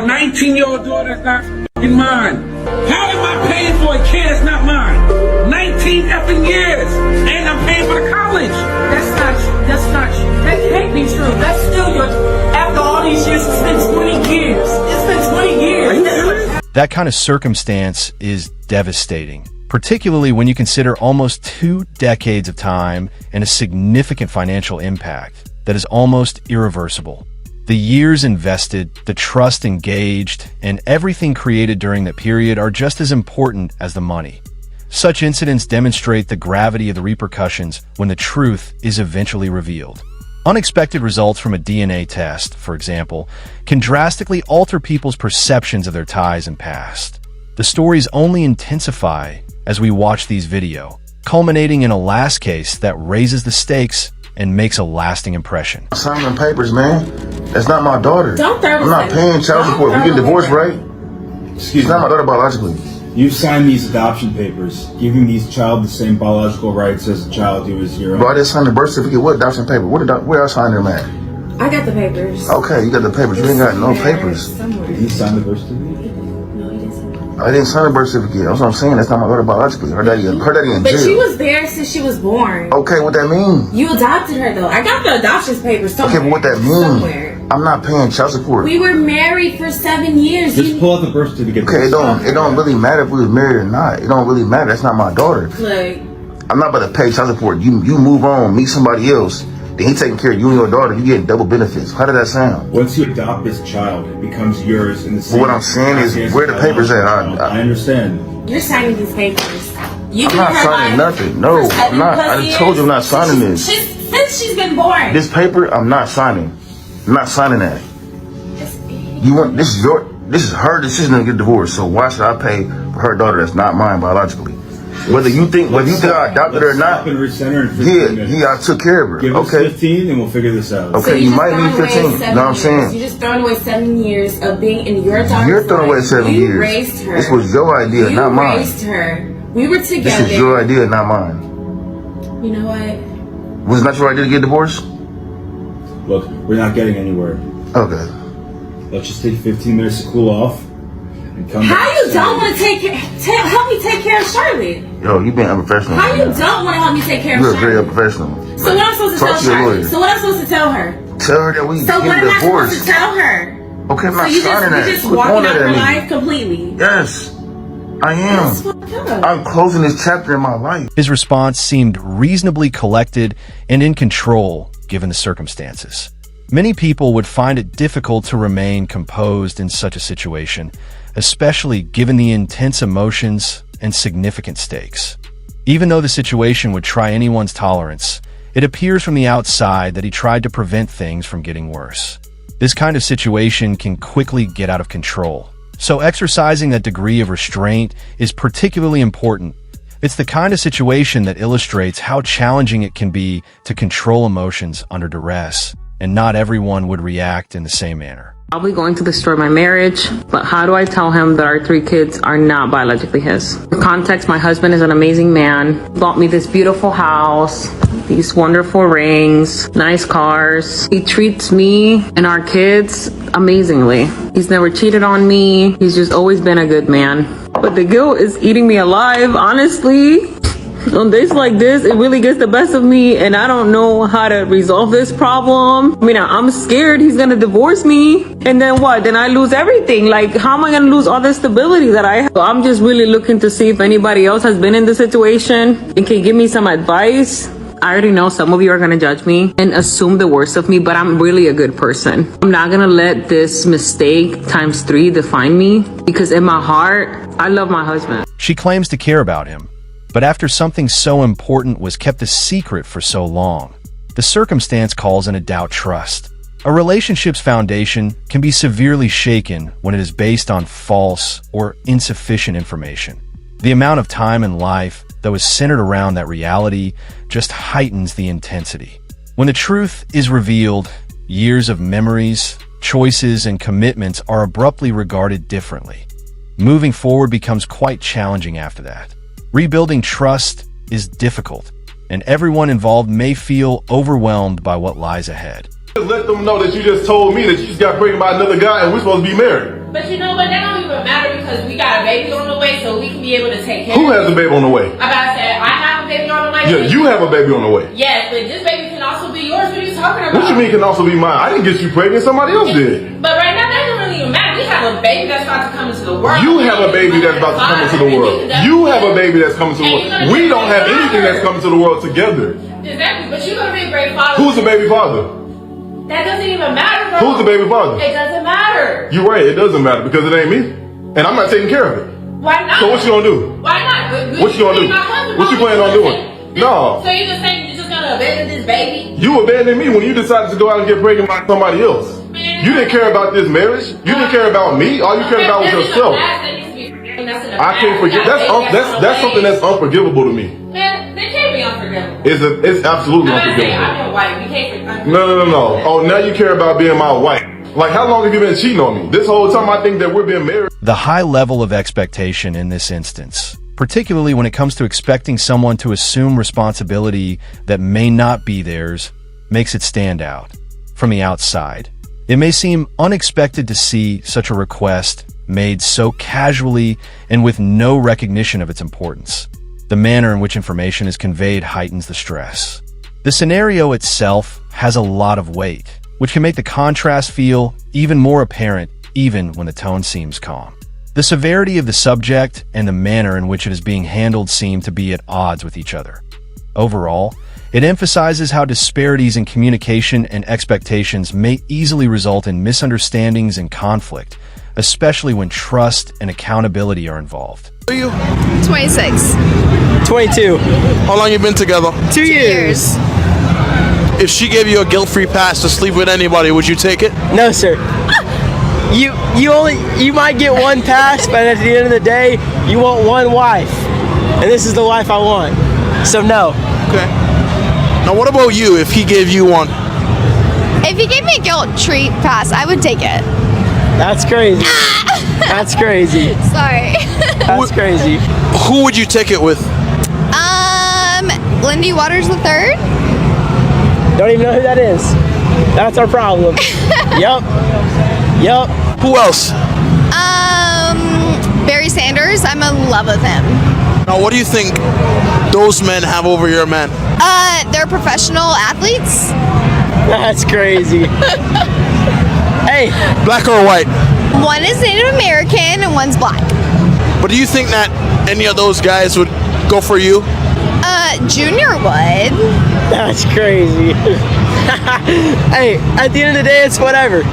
a 19-year-old daughter that's not fucking mine? How am I paying for a kid that's not mine? 19 effing years, and I'm paying for the college. That's not true. That can't be true. That's still your, after all these years, it's been 20 years. It's been 20 years. Are you serious? That kind of circumstance is devastating, particularly when you consider almost 2 decades of time and a significant financial impact that is almost irreversible. The years invested, the trust engaged, and everything created during that period are just as important as the money. Such incidents demonstrate the gravity of the repercussions when the truth is eventually revealed. Unexpected results from a DNA test, for example, can drastically alter people's perceptions of their ties and past. The stories only intensify as we watch these videos, culminating in a last case that raises the stakes and makes a lasting impression. Sign them papers, man. That's not my daughter. Don't throw I'm not paying child support. We get divorced, right? She's not my daughter biologically. You've signed these adoption papers, giving these child the same biological rights as a child who is your own. Bro, I just signed the birth certificate. What adoption paper? Where I signed them at? I got the papers. Okay, you got the papers. You ain't got no papers. Did he sign the birth certificate? No, he didn't. I didn't sign the birth certificate. That's what I'm saying. That's not my daughter biologically. Her daddy in jail. But she was there since she was born. Okay, what that mean? You adopted her though. I got the adoption papers somewhere. Okay, but what that mean? Somewhere. I'm not paying child support. We were married for 7 years. Just pull out the birth certificate. Okay, it don't really matter if we was married or not. It don't really matter. That's not my daughter. Like, I'm not about to pay child support. You move on, meet somebody else. Then he taking care of you and your daughter. You getting double benefits. How did that sound? Once you adopt this child, it becomes yours in the same. But what I'm saying is, where the papers at? I understand. you're signing these papers. You I'm not signing nothing. No, I'm not. I just told you I'm not signing this. Since she's been born. This paper, I'm not signing. I'm not signing that. You want this is her decision to get divorced. So why should I pay for her daughter that's not mine biologically? Whether you think I adopted her or not, I took care of her. Give us 15 and we'll figure this out. Okay, So you might need 15. You know what I'm saying? You just throwing away 7 years of being in your daughter's You're throwing away 7 years. You raised her. This was your idea, not mine. You raised her. We were together. This is your idea, not mine. You know what? Was it not your idea to get divorced? Look, we're not getting anywhere. Okay. Let's just take 15 minutes to cool off and come How back. you don't want to help me take care of Charlotte? Yo, you being unprofessional. How you don't want to help me take care of You're Charlotte? very unprofessional. So what am I supposed to Talk tell to your Charlotte? lawyer. So what am I supposed to tell her? Tell her that we So what get am I supposed divorced. to tell her? Okay, I'm So not you signing that. just Quit walking doing out that her at me. life completely? Yes, I am. That's fucked up. I'm closing this chapter in my life. His response seemed reasonably collected and in control given the circumstances. Many people would find it difficult to remain composed in such a situation, especially given the intense emotions and significant stakes. Even though the situation would try anyone's tolerance, it appears from the outside that he tried to prevent things from getting worse. This kind of situation can quickly get out of control, so exercising that degree of restraint is particularly important. It's the kind of situation that illustrates how challenging it can be to control emotions under duress, and not everyone would react in the same manner. Probably going to destroy my marriage, but how do I tell him that our 3 kids are not biologically his? For context, my husband is an amazing man, bought me this beautiful house, these wonderful rings, nice cars. He treats me and our kids amazingly. He's never cheated on me. He's just always been a good man. But the guilt is eating me alive, honestly. On days like this, it really gets the best of me, and I don't know how to resolve this problem. I mean, I'm scared he's gonna divorce me, and then what? Then I lose everything. Like, how am I gonna lose all the stability that I have? So I'm just really looking to see if anybody else has been in this situation and can give me some advice. I already know some of you are gonna judge me and assume the worst of me, but I'm really a good person. I'm not gonna let this mistake ×3 define me, because in my heart, I love my husband. She claims to care about him, but after something so important was kept a secret for so long, the circumstance calls into doubt trust. A relationship's foundation can be severely shaken when it is based on false or insufficient information. The amount of time in life that was centered around that reality just heightens the intensity. When the truth is revealed, years of memories, choices, and commitments are abruptly regarded differently. Moving forward becomes quite challenging after that. Rebuilding trust is difficult, and everyone involved may feel overwhelmed by what lies ahead. Just let them know that you just told me that you just got pregnant by another guy and we're supposed to be married. But you know what? That don't even matter because we got a baby on the way, so we can be able to take care Who of has a baby on the way? I gotta say, I have a baby on the way. Yeah, you have a baby on the way. Yes, but this baby can also be yours. What are you talking about? What you mean can also be mine? I didn't get you pregnant. Somebody else did. But right now, that doesn't really even matter. We have a baby that's about to come into the world. You have a baby that's about to come into the world. You have a baby that's coming to the world. We don't have anything that's coming to the world together. Exactly, but you're gonna be a great father. Who's the baby father? That doesn't even matter, bro. Who's the baby father? It doesn't matter. You're right. It doesn't matter because it ain't me, and I'm not taking care of it. Why not? So what you gonna do? Why not? What you gonna do? What you planning on doing? No. So you're just saying you're just gonna abandon this baby? You abandoned me when you decided to go out and get pregnant by somebody else. Man. You didn't care about this marriage. You didn't care about me. All you cared about was yourself. I can't forget. That's something that's unforgivable to me. Man, they can't be unforgivable. It's absolutely unforgivable. I'm your wife. We can't. No. Oh, now you care about being my wife. Like, how long have you been cheating on me? This whole time I think that we're being married. The high level of expectation in this instance, particularly when it comes to expecting someone to assume responsibility that may not be theirs, makes it stand out. From the outside, it may seem unexpected to see such a request made so casually and with no recognition of its importance. The manner in which information is conveyed heightens the stress. The scenario itself has a lot of weight, which can make the contrast feel even more apparent even when the tone seems calm. The severity of the subject and the manner in which it is being handled seem to be at odds with each other. Overall, it emphasizes how disparities in communication and expectations may easily result in misunderstandings and conflict, especially when trust and accountability are involved. How are you? 26. 22. How long you been together? 2 years. If she gave you a guilt-free pass to sleep with anybody, would you take it? No, sir. You might get one pass, but at the end of the day, you want one wife, and this is the wife I want. So no. Okay. Now, what about you? If he gave you one? If he gave me a guilt-free pass, I would take it. That's crazy. That's crazy. Sorry. That's crazy. Who would you take it with? Lindy Waters III. Don't even know who that is. That's our problem. Yup. Who else? Barry Sanders. I'm in love with him. Now, what do you think those men have over your men? They're professional athletes. That's crazy. Hey. Black or white? One is Native American and one's black. But do you think that any of those guys would go for you? Junior would. That's crazy. Hey, at the end of the day, it's whatever.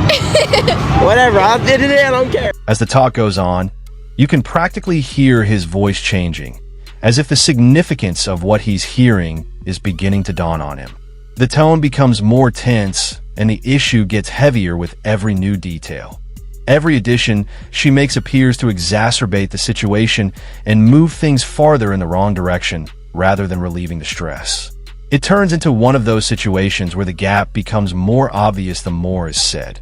Whatever. At the end of the day, I don't care. As the talk goes on, you can practically hear his voice changing, as if the significance of what he's hearing is beginning to dawn on him. The tone becomes more tense, and the issue gets heavier with every new detail. Every addition she makes appears to exacerbate the situation and move things farther in the wrong direction, rather than relieving the stress. It turns into one of those situations where the gap becomes more obvious the more is said.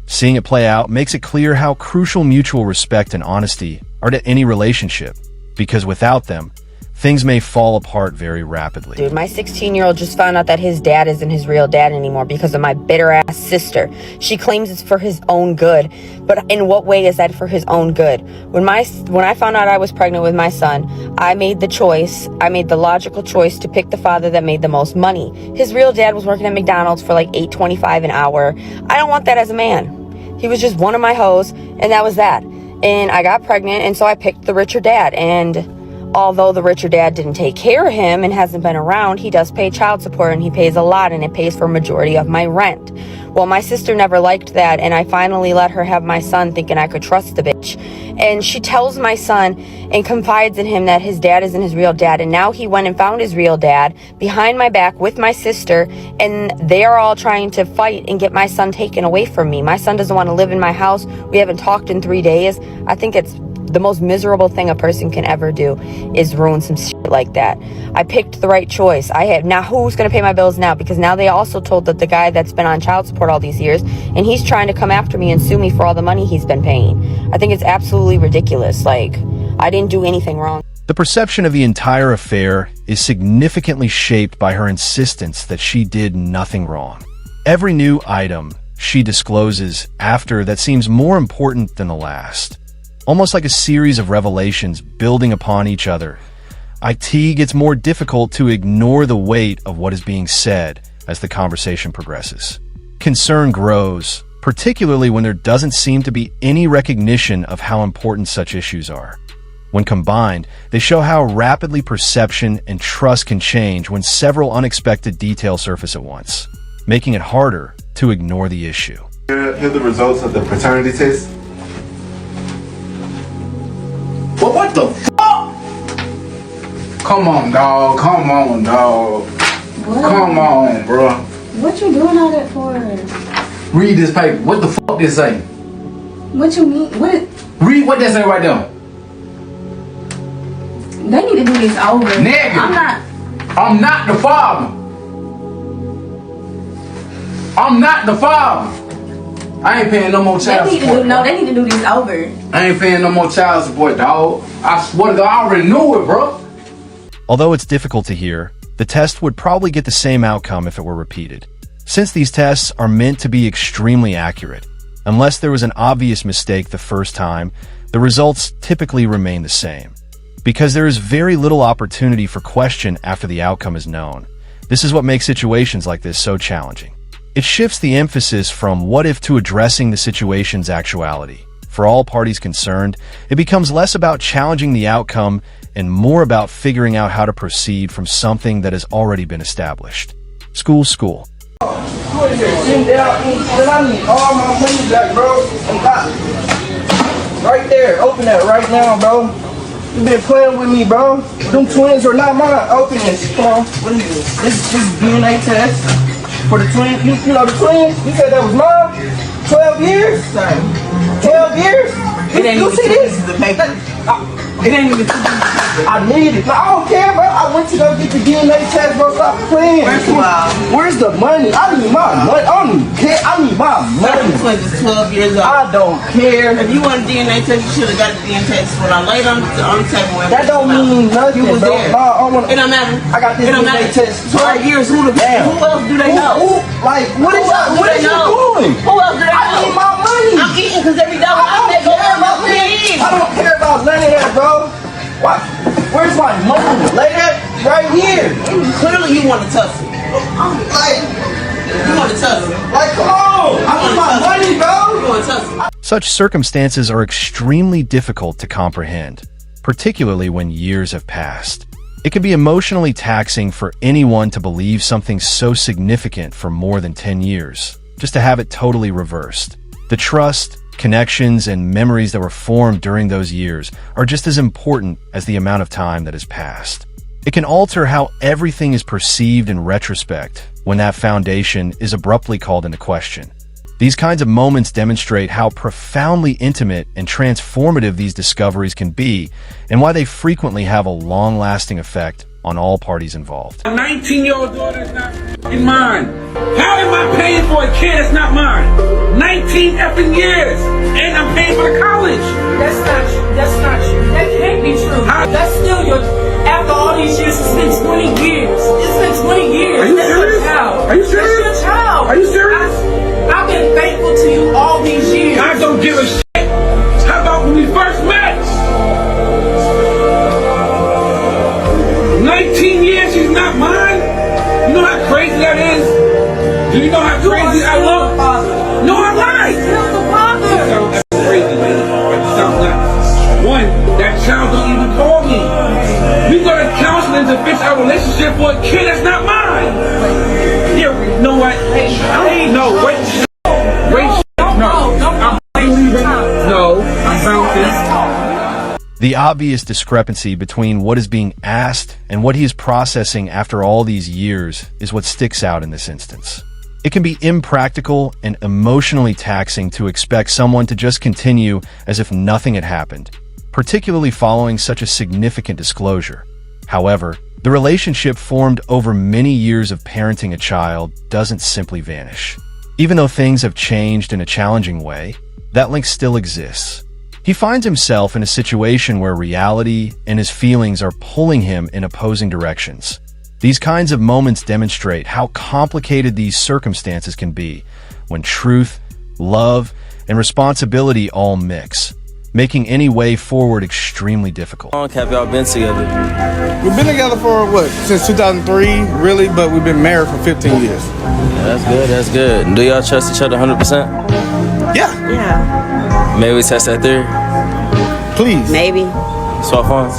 Seeing it play out makes it clear how crucial mutual respect and honesty are to any relationship, because without them, things may fall apart very rapidly. Dude, my 16-year-old just found out that his dad isn't his real dad anymore because of my bitter-ass sister. She claims it's for his own good, but in what way is that for his own good? When I found out I was pregnant with my son, I made the logical choice to pick the father that made the most money. His real dad was working at McDonald's for like $8.25 an hour. I don't want that as a man. He was just one of my hoes, and that was that. And I got pregnant, and so I picked the richer dad, and although the richer dad didn't take care of him and hasn't been around, he does pay child support, and he pays a lot, and it pays for a majority of my rent. Well, my sister never liked that, and I finally let her have my son thinking I could trust the bitch. And she tells my son and confides in him that his dad isn't his real dad, and now he went and found his real dad behind my back with my sister, and they are all trying to fight and get my son taken away from me. My son doesn't want to live in my house. We haven't talked in 3 days. I think it's the most miserable thing a person can ever do is ruin some shit like that. I picked the right choice. Now who's going to pay my bills now? Because now they also told that the guy that's been on child support all these years, and he's trying to come after me and sue me for all the money he's been paying. I think it's absolutely ridiculous. Like, I didn't do anything wrong. The perception of the entire affair is significantly shaped by her insistence that she did nothing wrong. Every new item she discloses after that seems more important than the last. Almost like a series of revelations building upon each other, it gets more difficult to ignore the weight of what is being said as the conversation progresses. Concern grows, particularly when there doesn't seem to be any recognition of how important such issues are. When combined, they show how rapidly perception and trust can change when several unexpected details surface at once, making it harder to ignore the issue. Here are the results of the paternity test. Well, what the fuck? Come on, dog. Come on, dog. What? Come on, bro. What you doing all that for? Read this paper. What the fuck this say? What you mean? Read what that say right there. They need to do this over. Nigga. I'm not the father. I'm not the father. I ain't paying no more child support. They need to do this over. I ain't paying no more child support, dog. I swear to God, I already knew it, bro. Although it's difficult to hear, the test would probably get the same outcome if it were repeated. Since these tests are meant to be extremely accurate, unless there was an obvious mistake the first time, the results typically remain the same. Because there is very little opportunity for question after the outcome is known. This is what makes situations like this so challenging. It shifts the emphasis from what if to addressing the situation's actuality. For all parties concerned, it becomes less about challenging the outcome and more about figuring out how to proceed from something that has already been established. School. Then I need all my money back, bro. Right there. Open that right now, bro. You been playing with me, bro. Them twins are not mine. Open this. Come on. What is this? This is DNA test for the twins. You know the twins? You said that was mine? 12 years? 12 years? You see this? It ain't even. I need it. I don't care, bro. I went to go get the DNA test, bro. Stop playing. Where's the money? I need my money. I don't even care. I need my money. Twins is 12 years old. I don't care. If you want a DNA test, you should have got a DNA test when I laid on the table. That don't mean nothing, You was bro. there. It don't matter. I got this DNA test. 12 years. Who else do they know? Like, what is you doing? Who else do they know? I need my money. I'm eating because every dollar I make goes to me. I don't care about none of that, bro. What? Where's my money? Lay that right here. Clearly, you want to tussle. Like, you want to tussle. Like, come on. I want my money, bro. You want to tussle. Such circumstances are extremely difficult to comprehend, particularly when years have passed. It can be emotionally taxing for anyone to believe something so significant for more than 10 years, just to have it totally reversed. The trust, connections, and memories that were formed during those years are just as important as the amount of time that has passed. It can alter how everything is perceived in retrospect when that foundation is abruptly called into question. These kinds of moments demonstrate how profoundly intimate and transformative these discoveries can be, and why they frequently have a long-lasting effect on all parties involved. My 19-year-old daughter is not mine. How am I paying for a kid that's not mine? 19 effing years, and I'm paying for the college. That's not true. That can't be true. That's still after all these years, it's been 20 years. It's been 20 years. Are you That's serious? your child. Are you serious? That's your child. Are you serious? I've been faithful to you all these years. I don't give a shit. How about when we first met? 19 years, she's not mine? You know how crazy that is? Do you know how crazy I look? No, I'm not. Still the father. That's crazy, man. That sounds nuts. One, that child don't even call me. We go to counseling to fix our relationship for a kid that's not mine. Yeah, you know what? No, wait. No, I'm bouncing. The obvious discrepancy between what is being asked and what he is processing after all these years is what sticks out in this instance. It can be impractical and emotionally taxing to expect someone to just continue as if nothing had happened, particularly following such a significant disclosure. However, the relationship formed over many years of parenting a child doesn't simply vanish. Even though things have changed in a challenging way, that link still exists. He finds himself in a situation where reality and his feelings are pulling him in opposing directions. These kinds of moments demonstrate how complicated these circumstances can be, when truth, love, and responsibility all mix, making any way forward extremely difficult. How long have y'all been together? We've been together for what? Since 2003, really, but we've been married for 15 years. Yeah, that's good, that's good. Do y'all trust each other 100%? Yeah. Yeah. Maybe we test that theory? Please. Maybe. Swap phones?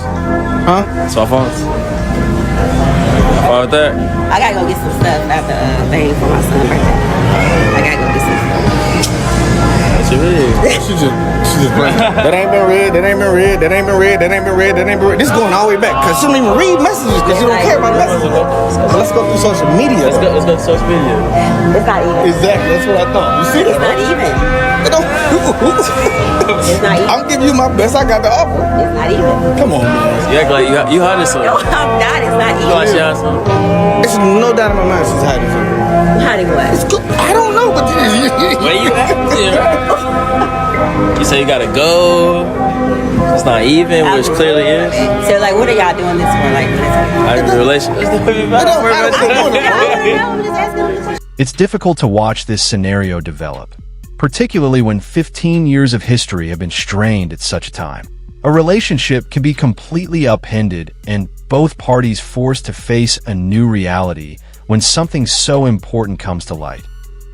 Huh? Swap phones? Fine with that? I gotta go get some stuff after thing for my son's birthday. I gotta go get some stuff. What you mean? She just playing. That ain't been read, that ain't been read, that ain't been read, that ain't been read, that ain't been read. This is going all the way back because she don't even read messages because you don't care about messages. So let's go through social media. Let's go to social media. It's not even. Exactly, that's what I thought. You see that? It's not even. It's not even. I'm giving you my best I got to offer. It's not even. Come on, man. You act like you hiding something. No, I'm not. It's not You like she even. hiding something? It's no doubt in my mind she's hiding something. Hiding what? It's good. I don't know, but Where you at? You say you gotta go. It's not even, which clearly is. So, like, what are y'all doing this for? Like, I'm in a relationship. It's difficult to watch this scenario develop, particularly when 15 years of history have been strained at such a time. A relationship can be completely upended and both parties forced to face a new reality when something so important comes to light.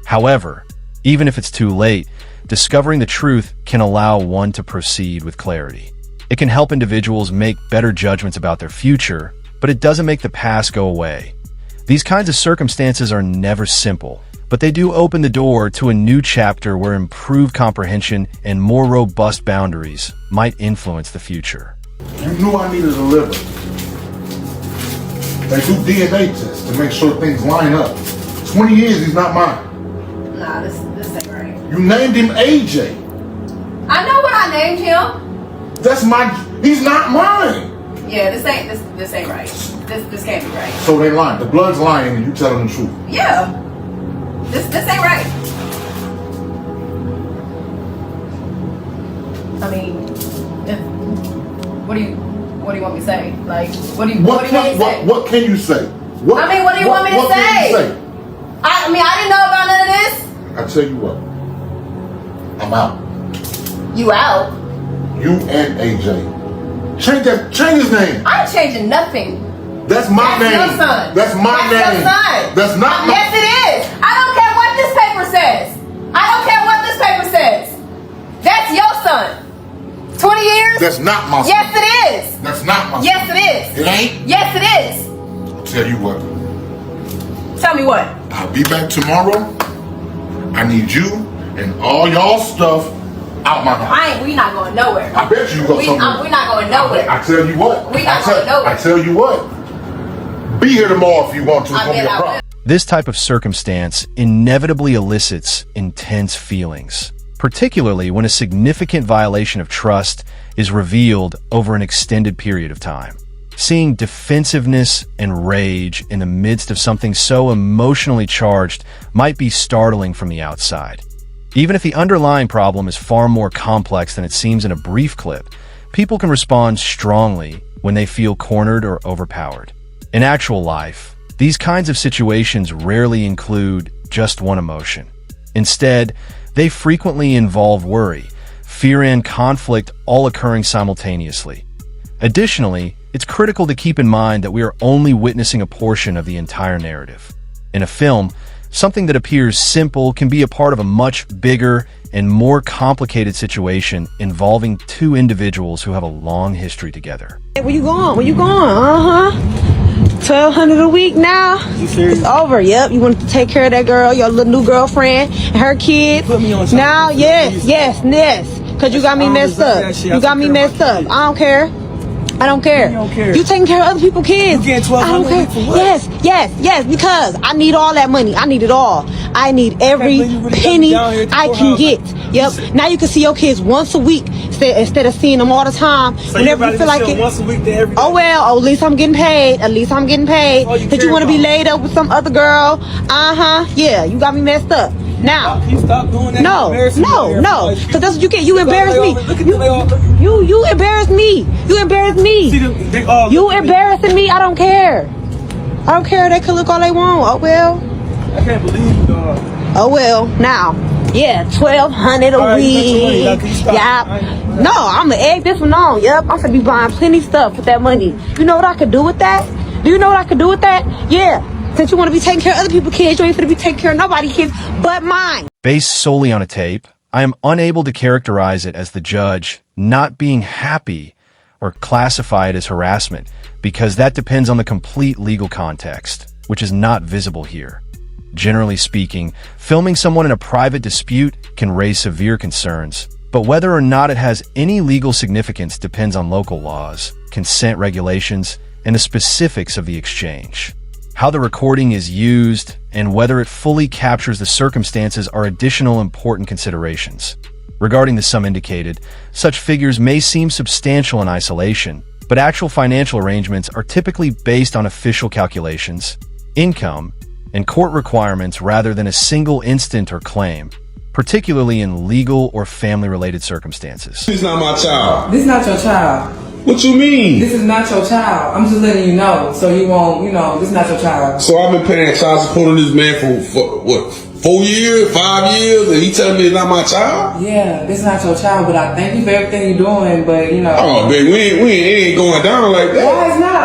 However, even if it's too late, discovering the truth can allow one to proceed with clarity. It can help individuals make better judgments about their future, but it doesn't make the past go away. These kinds of circumstances are never simple, but they do open the door to a new chapter where improved comprehension and more robust boundaries might influence the future. You knew I needed a liver. They do DNA tests to make sure things line up. 20 years, he's not mine. Nah, this ain't right. You named him AJ. I know what I named him. That's he's not mine. Yeah, this ain't right. This can't be right. So they lying. The blood's lying and you telling the truth. Yeah. This ain't right. I mean, what do you want me to say? Like, what do you want me to say? What can you say? What do you want me to what say? Can you say? I didn't know about none of this. I tell you what. I'm out. You out? You and AJ. Change his name. I ain't changing nothing. That's my name. That's your son. That's my name. That's your son. That's not my. Yes, it is. I don't care what this paper says. I don't care what this paper says. That's your son. 20 years? That's not my son. Yes, it is. That's not my son. Yes, it is. It ain't? Yes, it is. I'll tell you what. Tell me what? I'll be back tomorrow. I need you and all y'all stuff out my house. We not going nowhere. I bet you go somewhere. We're not going nowhere. I tell you what. We not going nowhere. I tell you what. Be here tomorrow if you want to. It's gonna be a problem. This type of circumstance inevitably elicits intense feelings, particularly when a significant violation of trust is revealed over an extended period of time. Seeing defensiveness and rage in the midst of something so emotionally charged might be startling from the outside. Even if the underlying problem is far more complex than it seems in a brief clip, people can respond strongly when they feel cornered or overpowered. In actual life, these kinds of situations rarely include just one emotion. Instead, they frequently involve worry, fear, and conflict all occurring simultaneously. Additionally, it's critical to keep in mind that we are only witnessing a portion of the entire narrative. In a film, something that appears simple can be a part of a much bigger and more complicated situation involving two individuals who have a long history together. Hey, where you going? Where you going? $1,200 a week now. It's over. Yep. You wanted to take care of that girl, your little new girlfriend, and her kids. Now, yes. Cause you got me messed up. You got me messed up. I don't care. I don't care. You taking care of other people's kids. You getting $1,200 I don't care. for what? Yes, because I need all that money. I need it all. I need every penny I can get. Yep. Now you can see your kids once a week instead of seeing them all the time. So whenever you feel like it. Once a week to every day? Oh well, at least I'm getting paid. Cause you want to be laid up with some other girl. Yeah, you got me messed up. Now, you stop doing that. no. Cause that's what you get. You embarrass me. You embarrass me. You embarrass me. You embarrassing me. I don't care. They can look all they want. Oh well. I can't believe you, dog. Oh well, now, yeah, $1,200 a week. Yeah, no, I'm gonna egg this one on. Yep, I'm gonna be buying plenty stuff with that money. You know what I could do with that? Do you know what I could do with that? Yeah, since you want to be taking care of other people's kids, you ain't gonna be taking care of nobody's kids but mine. Based solely on a tape, I am unable to characterize it as the judge not being happy or classify it as harassment because that depends on the complete legal context, which is not visible here. Generally speaking, filming someone in a private dispute can raise severe concerns, but whether or not it has any legal significance depends on local laws, consent regulations, and the specifics of the exchange. How the recording is used and whether it fully captures the circumstances are additional important considerations. Regarding the sum indicated, such figures may seem substantial in isolation, but actual financial arrangements are typically based on official calculations, income, and court requirements rather than a single instant or claim, particularly in legal or family-related circumstances. This is not my child. This is not your child. What you mean? This is not your child. I'm just letting you know, so you won't, this is not your child. So I've been paying child support on this man for what, 4 years, 5 years, and he telling me it's not my child? Yeah, this is not your child, but I thank you for everything you're doing, but Oh, baby, it ain't going down like that. Why it's not?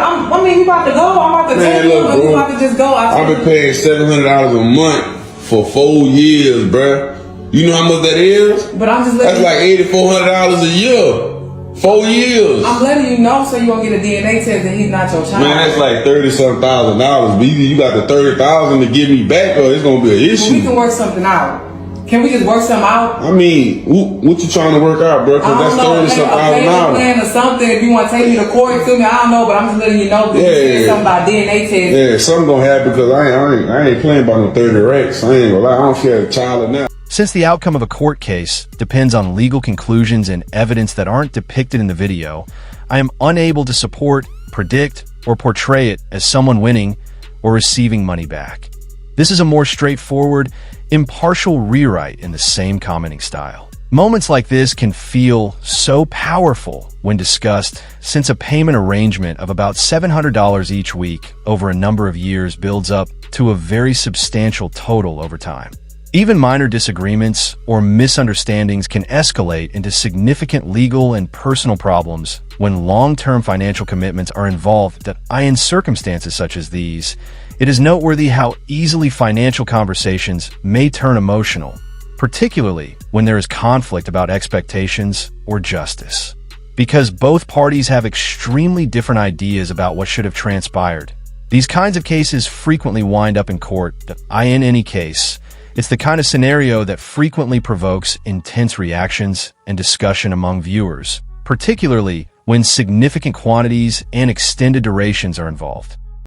You about to go. I'm about to take you, but you about to just go. I've been paying $700 a month for 4 years, bruh. You know how much that is? But I'm just letting That's like $8,400 a year. 4 years. I'm letting you know so you won't get a DNA test that he's not your child. Man, that's like $30-something thousand. But either you got the $30,000 to give me back, or it's gonna be an issue. Well, we can work something out. Can we just work something out? I mean, what you trying to work out, bro? Because that's $30-something thousand. Plan or something. If you want to take me to court to me, I don't know, but I'm just letting you know. That something about DNA test. Yeah, something gonna happen because I ain't playing by no 30 racks. I ain't gonna lie. I don't feel a child now. Since the outcome of a court case depends on legal conclusions and evidence that aren't depicted in the video, I am unable to support, predict, or portray it as someone winning or receiving money back. This is a more straightforward, impartial rewrite in the same commenting style. Moments like this can feel so powerful when discussed, since a payment arrangement of about $700 each week over a number of years builds up to a very substantial total over time. Even minor disagreements or misunderstandings can escalate into significant legal and personal problems when long-term financial commitments are involved. In circumstances such as these, it is noteworthy how easily financial conversations may turn emotional, particularly when there is conflict about expectations or justice. Because both parties have extremely different ideas about what should have transpired, these kinds of cases frequently wind up in court. In any case, it's the kind of scenario that frequently provokes intense reactions and discussion among viewers, particularly when significant quantities and extended durations are involved.